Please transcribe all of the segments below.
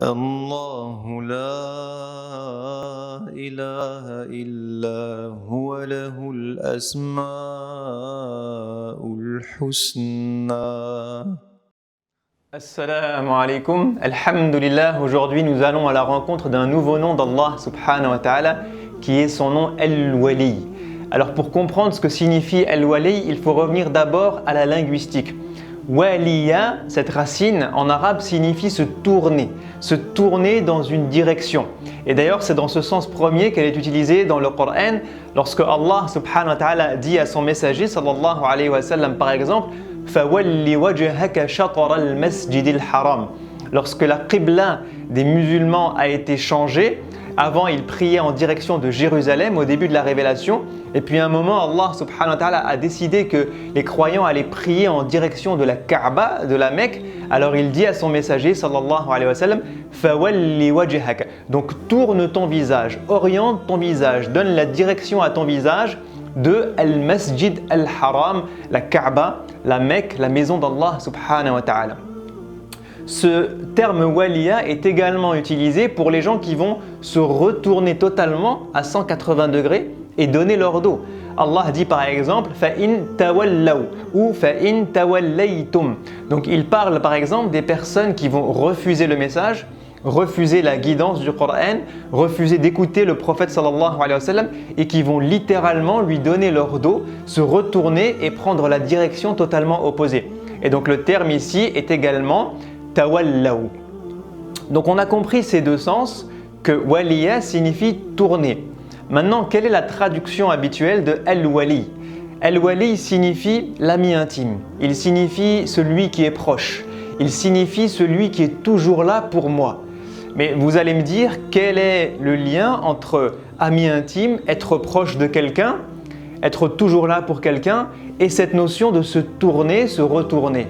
الله لا إله إلا هو له الأسماء الحسنى. Assalamu alaikum, alhamdulillah. Aujourd'hui nous allons à la rencontre d'un nouveau nom d'Allah subhanahu wa ta'ala qui est son nom Al-Wali. Alors pour comprendre ce que signifie Al-Wali, il faut revenir d'abord à la linguistique. Waliya, cette racine en arabe signifie se tourner dans une direction. Et d'ailleurs c'est dans ce sens premier qu'elle est utilisée dans le Coran lorsque Allah subhanahu wa ta'ala dit à son messager sallallahu alayhi wa sallam par exemple فَوَلِّ وَجْهَكَ شَطْرَ الْمَسْجِدِ الْحَرَامِ. Lorsque la qibla des musulmans a été changée, avant ils priaient en direction de Jérusalem au début de la révélation, et puis à un moment Allah subhanahu wa ta'ala a décidé que les croyants allaient prier en direction de la Kaaba, de la Mecque. Alors il dit à son messager sallallahu alayhi wa sallam فَوَلِّ وَجْهَكَ. Donc tourne ton visage, oriente ton visage, donne la direction à ton visage de Al-Masjid Al-Haram, la Kaaba, la Mecque, la maison d'Allah subhanahu wa ta'ala. Ce terme waliya est également utilisé pour les gens qui vont se retourner totalement à 180 degrés et donner leur dos. Allah dit par exemple فَإِن تَوَلَّوْا ou فَإِن تَوَلَّيْتُمْ. Donc il parle par exemple des personnes qui vont refuser le message, refuser la guidance du Coran, refuser d'écouter le prophète sallallahu alayhi wa sallam et qui vont littéralement lui donner leur dos, se retourner et prendre la direction totalement opposée. Et donc le terme ici est également tawallaw. Donc on a compris ces deux sens que waliya signifie tourner. Maintenant, quelle est la traduction habituelle de al-wali? Al-wali signifie l'ami intime, il signifie celui qui est proche, il signifie celui qui est toujours là pour moi. Mais vous allez me dire, quel est le lien entre ami intime, être proche de quelqu'un, être toujours là pour quelqu'un et cette notion de se tourner, se retourner?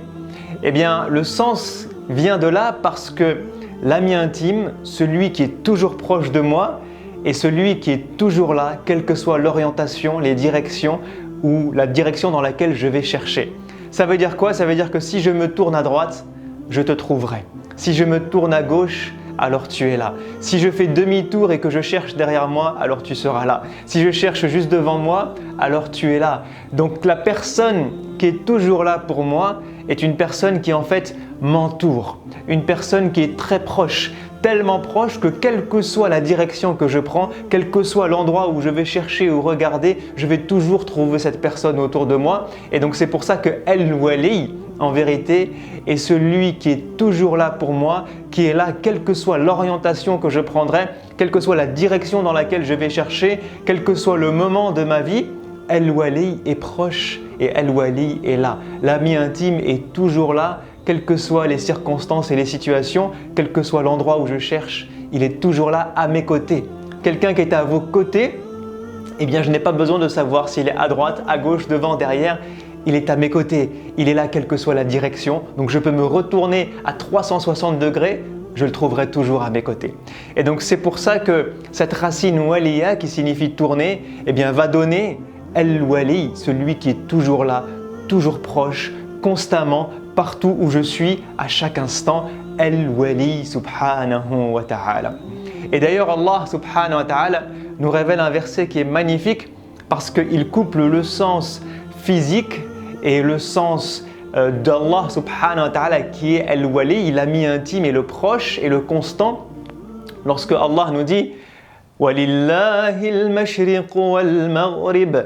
Eh bien, le sens vient de là parce que l'ami intime, celui qui est toujours proche de moi, est celui qui est toujours là, quelle que soit l'orientation, les directions ou la direction dans laquelle je vais chercher. Ça veut dire quoi? Ça veut dire que si je me tourne à droite, je te trouverai. Si je me tourne à gauche, alors tu es là. Si je fais demi-tour et que je cherche derrière moi, alors tu seras là. Si je cherche juste devant moi, alors tu es là. Donc la personne qui est toujours là pour moi est une personne qui en fait m'entoure. Une personne qui est très proche, tellement proche que quelle que soit la direction que je prends, quel que soit l'endroit où je vais chercher ou regarder, je vais toujours trouver cette personne autour de moi. Et donc c'est pour ça que Al-Wali, en vérité, est celui qui est toujours là pour moi, qui est là quelle que soit l'orientation que je prendrai, quelle que soit la direction dans laquelle je vais chercher, quel que soit le moment de ma vie. Al-Wali est proche et Al-Wali est là. L'ami intime est toujours là, quelles que soient les circonstances et les situations, quel que soit l'endroit où je cherche, il est toujours là à mes côtés. Quelqu'un qui est à vos côtés, eh bien je n'ai pas besoin de savoir s'il est à droite, à gauche, devant, derrière. Il est à mes côtés, il est là quelle que soit la direction. Donc je peux me retourner à 360 degrés, je le trouverai toujours à mes côtés. Et donc c'est pour ça que cette racine waliya qui signifie tourner, eh bien va donner al-wali, celui qui est toujours là, toujours proche, constamment, partout où je suis, à chaque instant, al-wali subhanahu wa ta'ala. Et d'ailleurs Allah subhanahu wa ta'ala nous révèle un verset qui est magnifique parce qu'il couple le sens physique et le sens d'Allah subhanahu wa ta'ala qui est al-wali, l'ami intime et le proche et le constant. Lorsque Allah nous dit وَلِلَّهِ الْمَشْرِقُ وَالْمَغْرِبُ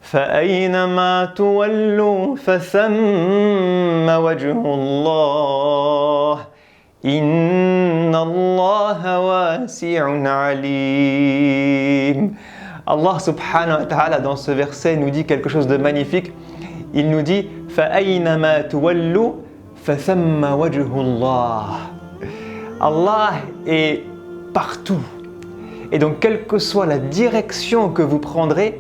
فَأَيْنَمَا تُوَلُّوا فَثَمَّ وَجْهُ اللَّهِ إِنَّ اللَّهَ وَاسِعٌ عَلِيمٌ. Allah subhanahu wa ta'ala dans ce verset nous dit quelque chose de magnifique. Il nous dit فَأَيْنَمَا تُوَلُّوا فَثَمَّ وَجْهُ اللَّهِ. Allah est partout. Et donc quelle que soit la direction que vous prendrez,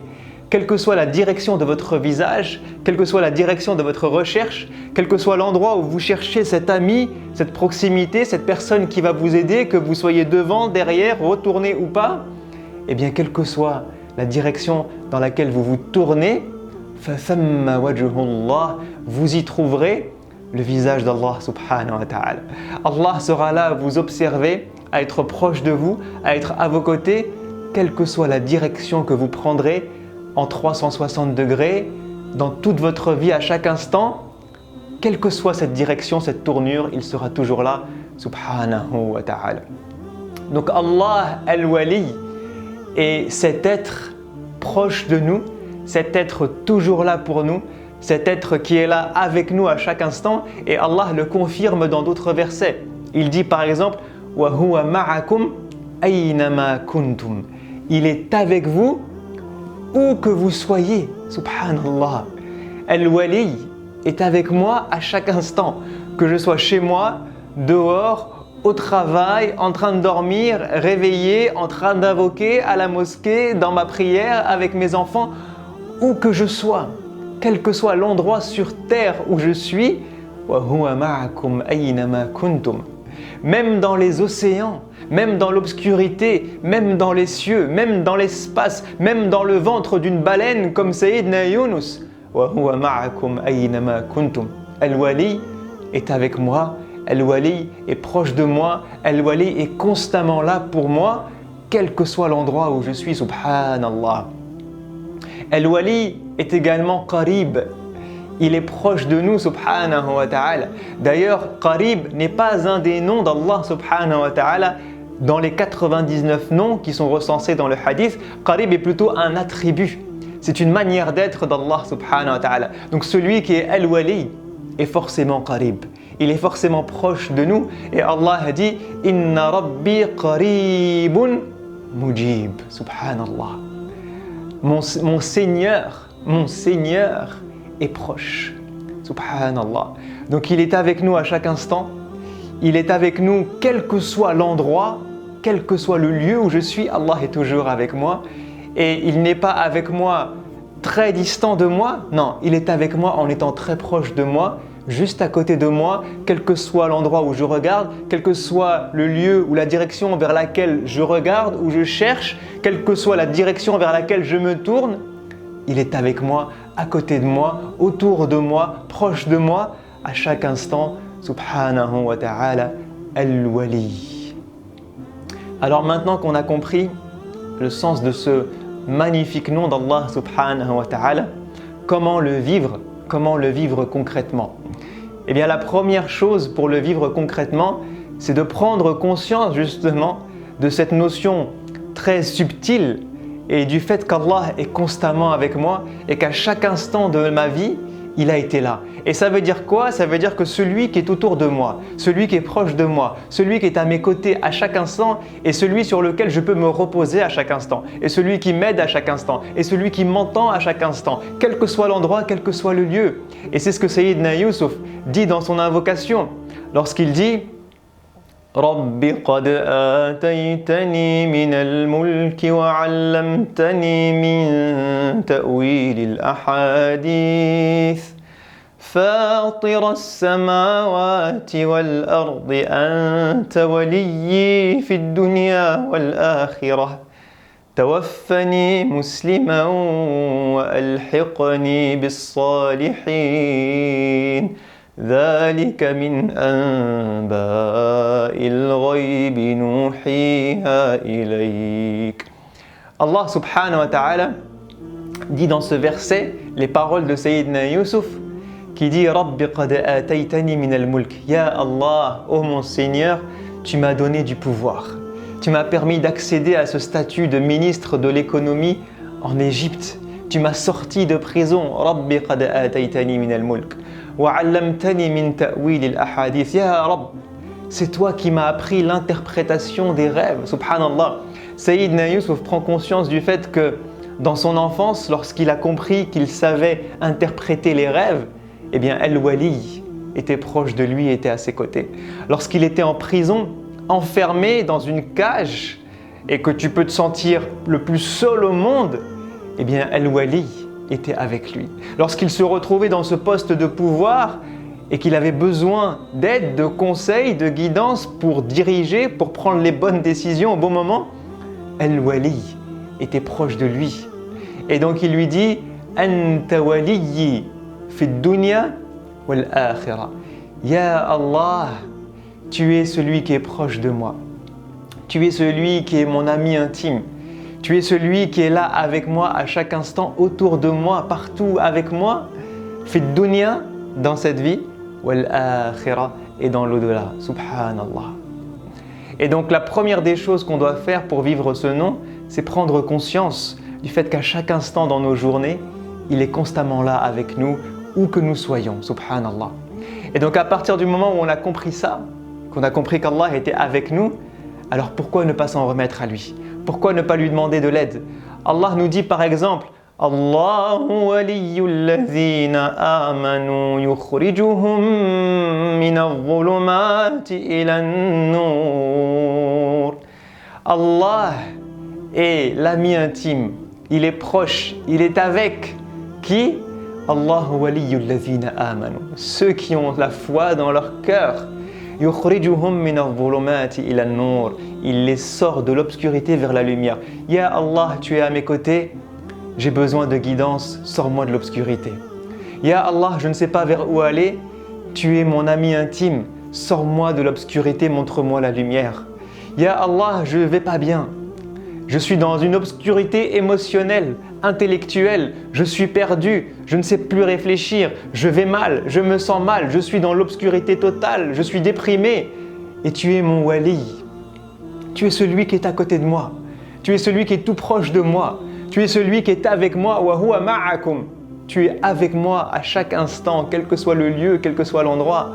quelle que soit la direction de votre visage, quelle que soit la direction de votre recherche, quel que soit l'endroit où vous cherchez cet ami, cette proximité, cette personne qui va vous aider, que vous soyez devant, derrière, retourné ou pas, eh bien quelle que soit la direction dans laquelle vous vous tournez, فَثَمَّ وَجْهُ اللَّهِ, vous y trouverez le visage d'Allah subhanahu wa ta'ala. Allah sera là à vous observer, à être proche de vous, à être à vos côtés, quelle que soit la direction que vous prendrez en 360 degrés, dans toute votre vie, à chaque instant, quelle que soit cette direction, cette tournure, il sera toujours là, subhanahu wa ta'ala. Donc Allah al-Wali est cet être proche de nous, cet être toujours là pour nous, cet être qui est là avec nous à chaque instant, et Allah le confirme dans d'autres versets. Il dit par exemple wa huwa ma'akum aynama kuntum. Il est avec vous où que vous soyez, subhanallah. Al-Wali est avec moi à chaque instant, que je sois chez moi, dehors, au travail, en train de dormir, réveillé, en train d'invoquer, à la mosquée, dans ma prière, avec mes enfants, où que je sois, quel que soit l'endroit sur terre où je suis, wa huwa ma'akum aynama kuntum. Même dans les océans, même dans l'obscurité, même dans les cieux, même dans l'espace, même dans le ventre d'une baleine comme Sayyidina Yunus. Wa huwa ma'akum aynama kuntum. Al-Wali est avec moi, Al-Wali est proche de moi, Al-Wali est constamment là pour moi, quel que soit l'endroit où je suis, subhanallah. Al-Wali est également Qarib. Il est proche de nous, subhanahu wa ta'ala. D'ailleurs, Qarib n'est pas un des noms d'Allah, subhanahu wa ta'ala. Dans les 99 noms qui sont recensés dans le hadith, Qarib est plutôt un attribut. C'est une manière d'être d'Allah, subhanahu wa ta'ala. Donc celui qui est Al-Wali est forcément Qarib. Il est forcément proche de nous. Et Allah a dit « Inna Rabbi qaribun mujib » subhanallah. Mon Seigneur est proche. Subhanallah. Donc il est avec nous à chaque instant. Il est avec nous quel que soit l'endroit, quel que soit le lieu où je suis, Allah est toujours avec moi. Et il n'est pas avec moi très distant de moi. Non, il est avec moi en étant très proche de moi, juste à côté de moi, quel que soit l'endroit où je regarde, quel que soit le lieu ou la direction vers laquelle je regarde, où je cherche, quelle que soit la direction vers laquelle je me tourne, il est avec moi, à côté de moi, autour de moi, proche de moi, à chaque instant, subhanahu wa ta'ala, al-Wali. Alors maintenant qu'on a compris le sens de ce magnifique nom d'Allah subhanahu wa ta'ala, comment le vivre concrètement? Eh bien la première chose pour le vivre concrètement, c'est de prendre conscience justement de cette notion très subtile et du fait qu'Allah est constamment avec moi et qu'à chaque instant de ma vie, il a été là. Et ça veut dire quoi? Ça veut dire que celui qui est autour de moi, celui qui est proche de moi, celui qui est à mes côtés à chaque instant est celui sur lequel je peux me reposer à chaque instant, et celui qui m'aide à chaque instant, et celui qui m'entend à chaque instant, quel que soit l'endroit, quel que soit le lieu. Et c'est ce que Sayyidina Yusuf dit dans son invocation, lorsqu'il dit Rabbi qad ataytani min al-mulki wa 'allamtani min ta'wil al-ahadith فاطر السماوات والأرض أنت وليي في الدنيا والآخرة توفني مسلما وألحقني بالصالحين ذلك من أنباء الغيب نوحيها إليك. Allah subhanahu wa ta'ala dit dans ce verset les paroles de Sayyidina Yusuf qui dit Rabbi qad ataytani min al-mulk. Ya Allah, ô mon Seigneur, tu m'as donné du pouvoir. Tu m'as permis d'accéder à ce statut de ministre de l'économie en Égypte. Tu m'as sorti de prison. Rabbi qad ataytani min al-mulk. Wa 'allamtani min ta'wil al-ahadith. Ya Rabb, c'est toi qui m'as appris l'interprétation des rêves. Subhanallah. Sayyidina Yusuf prend conscience du fait que dans son enfance, lorsqu'il a compris qu'il savait interpréter les rêves, eh bien, Al-Wali était proche de lui, était à ses côtés. Lorsqu'il était en prison, enfermé dans une cage, et que tu peux te sentir le plus seul au monde, eh bien, Al-Wali était avec lui. Lorsqu'il se retrouvait dans ce poste de pouvoir et qu'il avait besoin d'aide, de conseils, de guidance pour diriger, pour prendre les bonnes décisions au bon moment, Al-Wali était proche de lui. Et donc il lui dit « Anta waliyyi fi dunya wal akhirah » Ya Allah, tu es celui qui est proche de moi. Tu es celui qui est mon ami intime. Tu es celui qui est là avec moi à chaque instant, autour de moi, partout avec moi. Fi dunya, dans cette vie, wal akhira, et dans l'au-delà. Subhanallah. Et donc la première des choses qu'on doit faire pour vivre ce nom, c'est prendre conscience du fait qu'à chaque instant dans nos journées, il est constamment là avec nous, où que nous soyons. Subhanallah. Et donc à partir du moment où on a compris ça, qu'on a compris qu'Allah était avec nous, alors pourquoi ne pas s'en remettre à lui? Pourquoi ne pas lui demander de l'aide? Allah nous dit par exemple, Allahu waliyyul ladhina amanu yukhrijuhum minadh-dhulumati ilan-nur. Allah est l'ami intime, il est proche, il est avec qui? Allahu waliyyul ladhina amanu. Ceux qui ont la foi dans leur cœur. يخرجهم من الظلمات إلى النور. Il les sort de l'obscurité vers la lumière. Ya Allah, tu es à mes côtés, j'ai besoin de guidance, sors-moi de l'obscurité. Ya Allah, je ne sais pas vers où aller, tu es mon ami intime, sors-moi de l'obscurité, montre-moi la lumière. Ya Allah, je ne vais pas bien. Je suis dans une obscurité émotionnelle, intellectuelle, je suis perdu, je ne sais plus réfléchir, je vais mal, je me sens mal, je suis dans l'obscurité totale, je suis déprimé. Et tu es mon wali, tu es celui qui est à côté de moi, tu es celui qui est tout proche de moi, tu es celui qui est avec moi, wa huwa ma'akum. Tu es avec moi à chaque instant, quel que soit le lieu, quel que soit l'endroit.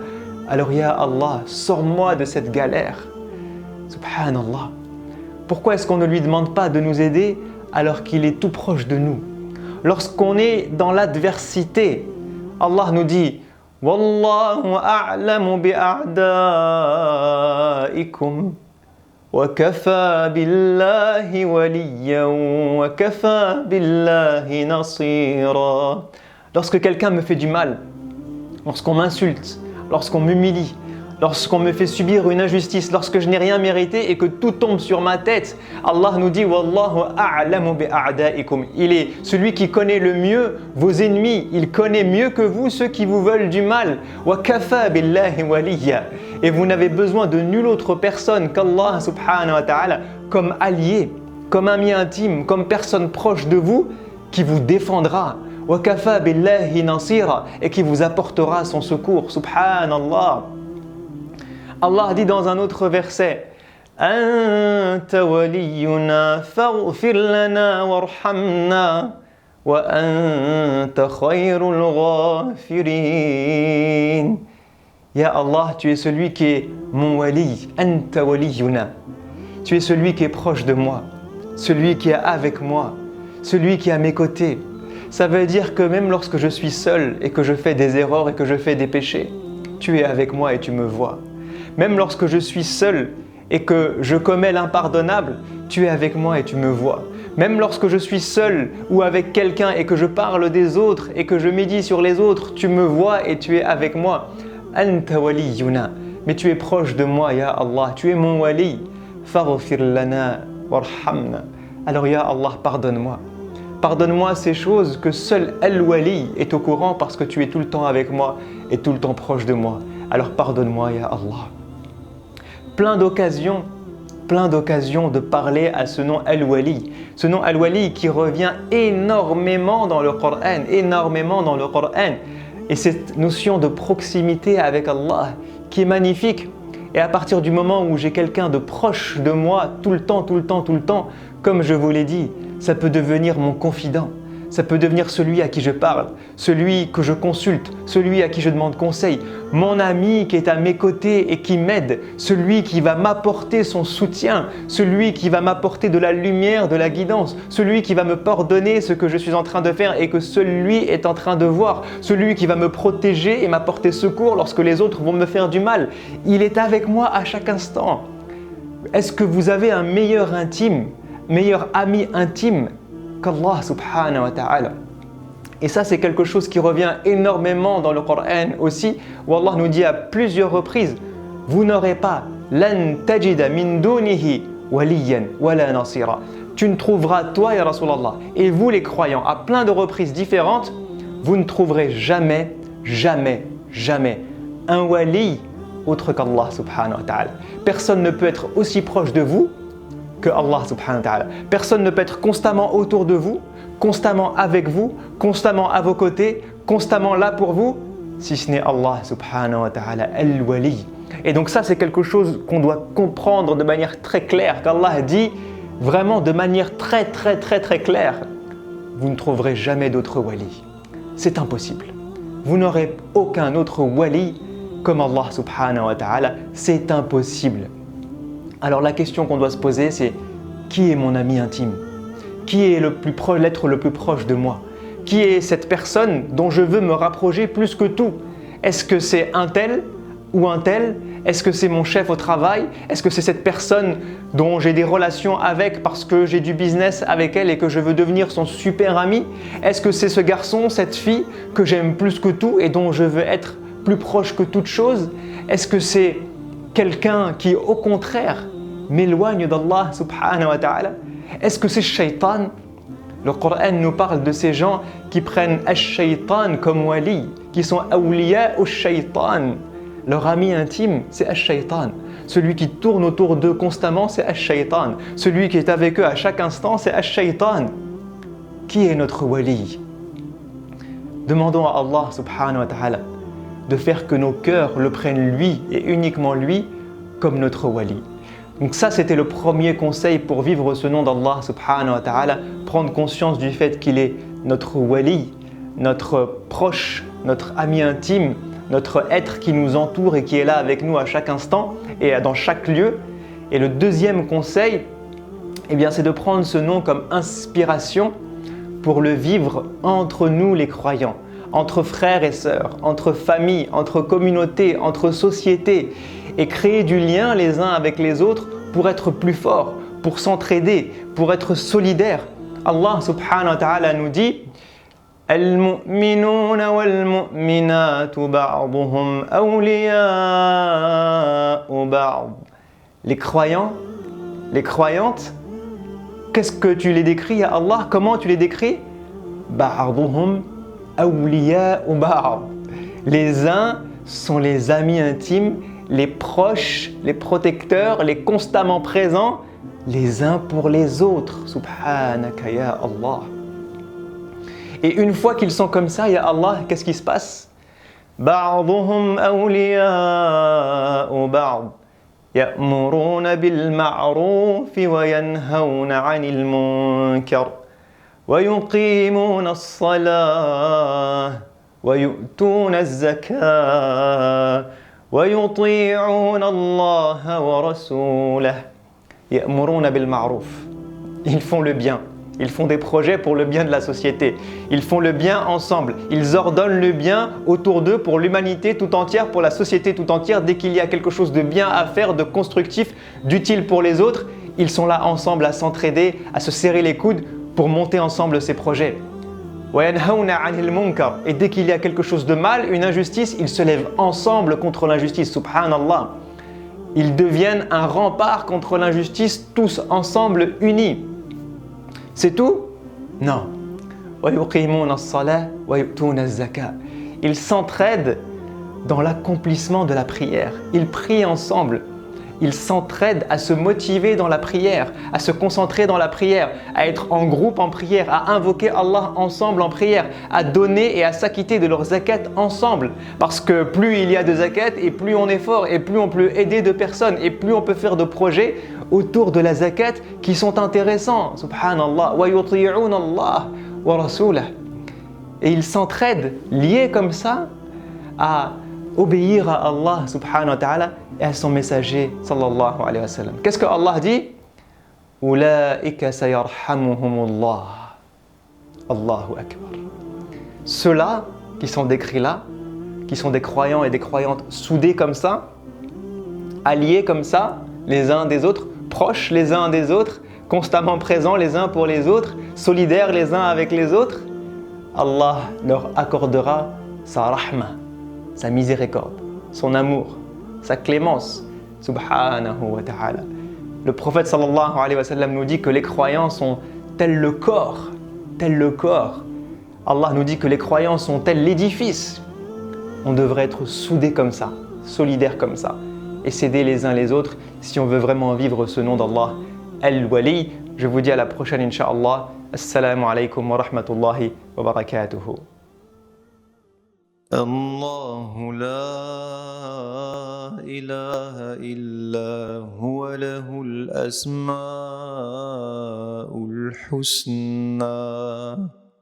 Alors ya Allah, sors-moi de cette galère. Subhanallah. Pourquoi est-ce qu'on ne lui demande pas de nous aider alors qu'il est tout proche de nous? Lorsqu'on est dans l'adversité, Allah nous dit Wallahu a'lamu bi'a'da'ikum wa kafa billahi waliyan wa kafa billahi nasira. Lorsque quelqu'un me fait du mal, lorsqu'on m'insulte, lorsqu'on m'humilie, lorsqu'on me fait subir une injustice, lorsque je n'ai rien mérité et que tout tombe sur ma tête, Allah nous dit Wallahu a'lamu bi'a'da'ikum. Il est celui qui connaît le mieux vos ennemis, il connaît mieux que vous ceux qui vous veulent du mal. Wa kafa billahi waliya. Et vous n'avez besoin de nulle autre personne qu'Allah subhanahu wa ta'ala comme allié, comme ami intime, comme personne proche de vous qui vous défendra. Wa kafa billahi nasira, et qui vous apportera son secours. Subhanallah. Allah dit dans un autre verset Anta waliyuna faghfir lana warhamna wa anta khayrul ghafirin. Ya Allah, tu es celui qui est mon wali, Anta waliyuna. Tu es celui qui est proche de moi, celui qui est avec moi, celui qui est à mes côtés. Ça veut dire que même lorsque je suis seul et que je fais des erreurs et que je fais des péchés, tu es avec moi et tu me vois. Même lorsque je suis seul et que je commets l'impardonnable, tu es avec moi et tu me vois. Même lorsque je suis seul ou avec quelqu'un et que je parle des autres et que je médis sur les autres, tu me vois et tu es avec moi. Anta waliyuna. Mais tu es proche de moi, ya Allah. Tu es mon wali. Faghfir lana warhamna. Alors, ya Allah, pardonne-moi. Pardonne-moi ces choses que seul Al-Wali est au courant parce que tu es tout le temps avec moi et tout le temps proche de moi. Alors pardonne-moi, ya Allah. Plein d'occasions de parler à ce nom Al-Wali. Ce nom Al-Wali qui revient énormément dans le Coran, Et cette notion de proximité avec Allah qui est magnifique. Et à partir du moment où j'ai quelqu'un de proche de moi tout le temps, comme je vous l'ai dit, ça peut devenir mon confident. Ça peut devenir celui à qui je parle, celui que je consulte, celui à qui je demande conseil, mon ami qui est à mes côtés et qui m'aide, celui qui va m'apporter son soutien, celui qui va m'apporter de la lumière, de la guidance, celui qui va me pardonner ce que je suis en train de faire et que celui est en train de voir, celui qui va me protéger et m'apporter secours lorsque les autres vont me faire du mal. Il est avec moi à chaque instant. Est-ce que vous avez un meilleur ami intime qu'Allah subhanahu wa ta'ala? Et ça, c'est quelque chose qui revient énormément dans le Coran aussi, où Allah nous dit à plusieurs reprises vous n'aurez pas lan tajida min dunihi waliyan wala nasira. Tu ne trouveras, toi ya Rasulallah, et vous les croyants, à plein de reprises différentes, vous ne trouverez jamais un wali autre qu'Allah subhanahu wa ta'ala. Personne ne peut être aussi proche de vous que Allah subhanahu wa ta'ala. Personne ne peut être constamment autour de vous, constamment avec vous, constamment à vos côtés, constamment là pour vous, si ce n'est Allah subhanahu wa ta'ala, al-wali. Et donc ça, c'est quelque chose qu'on doit comprendre de manière très claire, qu'Allah dit vraiment de manière très claire, vous ne trouverez jamais d'autre wali. C'est impossible. Vous n'aurez aucun autre wali comme Allah subhanahu wa ta'ala, c'est impossible. Alors la question qu'on doit se poser, c'est qui est mon ami intime? Qui est l'être le plus proche de moi? Qui est cette personne dont je veux me rapprocher plus que tout? Est-ce que c'est un tel ou un tel? Est-ce que c'est mon chef au travail? Est-ce que c'est cette personne dont j'ai des relations avec parce que j'ai du business avec elle et que je veux devenir son super ami? Est-ce que c'est ce garçon, cette fille que j'aime plus que tout et dont je veux être plus proche que toute chose? Est-ce que c'est quelqu'un qui, au contraire, m'éloigne d'Allah subhanahu wa ta'ala? Est-ce que c'est shaitan? Le Coran nous parle de ces gens qui prennent ash-shaytan comme wali, qui sont awliya au shaitan. Leur ami intime, c'est ash-shaytan. Celui qui tourne autour d'eux constamment, c'est ash-shaytan. Celui qui est avec eux à chaque instant, c'est ash-shaytan. Qui est notre wali? Demandons à Allah subhanahu wa ta'ala de faire que nos cœurs le prennent lui et uniquement lui comme notre wali. Donc ça, c'était le premier conseil pour vivre ce nom d'Allah subhanahu wa ta'ala, prendre conscience du fait qu'il est notre wali, notre proche, notre ami intime, notre être qui nous entoure et qui est là avec nous à chaque instant et dans chaque lieu. Et le deuxième conseil, c'est de prendre ce nom comme inspiration pour le vivre entre nous les croyants, entre frères et sœurs, entre familles, entre communautés, entre sociétés, et créer du lien les uns avec les autres pour être plus forts, pour s'entraider, pour être solidaires. Allah subhanahu wa ta'ala nous dit Al-mu'minun wal-mu'minatu ba'duhum awliya'u ba'd. Les croyants, les croyantes, qu'est-ce que tu les décris à Allah? Comment tu les décris? Ba'duhum awliya'u ba'd. Les uns sont les amis intimes, les proches, les protecteurs, les constamment présents, les uns pour les autres. Subhanaka ya Allah. Et une fois qu'ils sont comme ça, ya Allah, qu'est-ce qui se passe? Ba'duhum awliya'u ba'd. يأمرون بالمعروف وينهون عن المنكر ويقيمون الصلاة ويؤتون الزكاة ويطيعون الله ورسوله يأمرون بالمعروف. Ils font le bien. Ils font des projets pour le bien de la société. Ils font le bien ensemble. Ils ordonnent le bien autour d'eux pour l'humanité tout entière, pour la société tout entière. Dès qu'il y a quelque chose de bien à faire, de constructif, d'utile pour les autres, ils sont là ensemble à s'entraider, à se serrer les coudes pour monter ensemble ces projets. Et dès qu'il y a quelque chose de mal, une injustice, ils se lèvent ensemble contre l'injustice. Subhanallah. Ils deviennent un rempart contre l'injustice, tous ensemble unis. C'est tout? Non. Ils s'entraident dans l'accomplissement de la prière. Ils prient ensemble. Ils s'entraident à se motiver dans la prière, à se concentrer dans la prière, à être en groupe en prière, à invoquer Allah ensemble en prière, à donner et à s'acquitter de leurs zakat ensemble. Parce que plus il y a de zakat et plus on est fort et plus on peut aider de personnes et plus on peut faire de projets autour de la zakat qui sont intéressants. Subhanallah. Wa yuti'un Allah wa rasulah. Et ils s'entraident liés comme ça à obéir à Allah subhanahu wa ta'ala et à son messager sallallahu alayhi wa sallam. Qu'est-ce que Allah dit? Ulaika sayarhamuhumullah. Allahu akbar. Ceux-là qui sont décrits là, qui sont des croyants et des croyantes soudés comme ça, alliés comme ça, les uns des autres, proches les uns des autres, constamment présents les uns pour les autres, solidaires les uns avec les autres, Allah leur accordera sa rahma, sa miséricorde, son amour, sa clémence, subhanahu wa ta'ala. Le prophète sallallahu alayhi wa sallam nous dit que les croyants sont tels le corps, tel le corps. Allah nous dit que les croyants sont tels l'édifice. on devrait être soudés comme ça, solidaires comme ça, et s'aider les uns les autres si on veut vraiment vivre ce nom d'Allah, Al-Wali. Je vous dis à la prochaine, Inch'Allah. Assalamu alaikum wa rahmatullahi wa barakatuhu. الله لا إله إلا هو له الأسماء الحسنى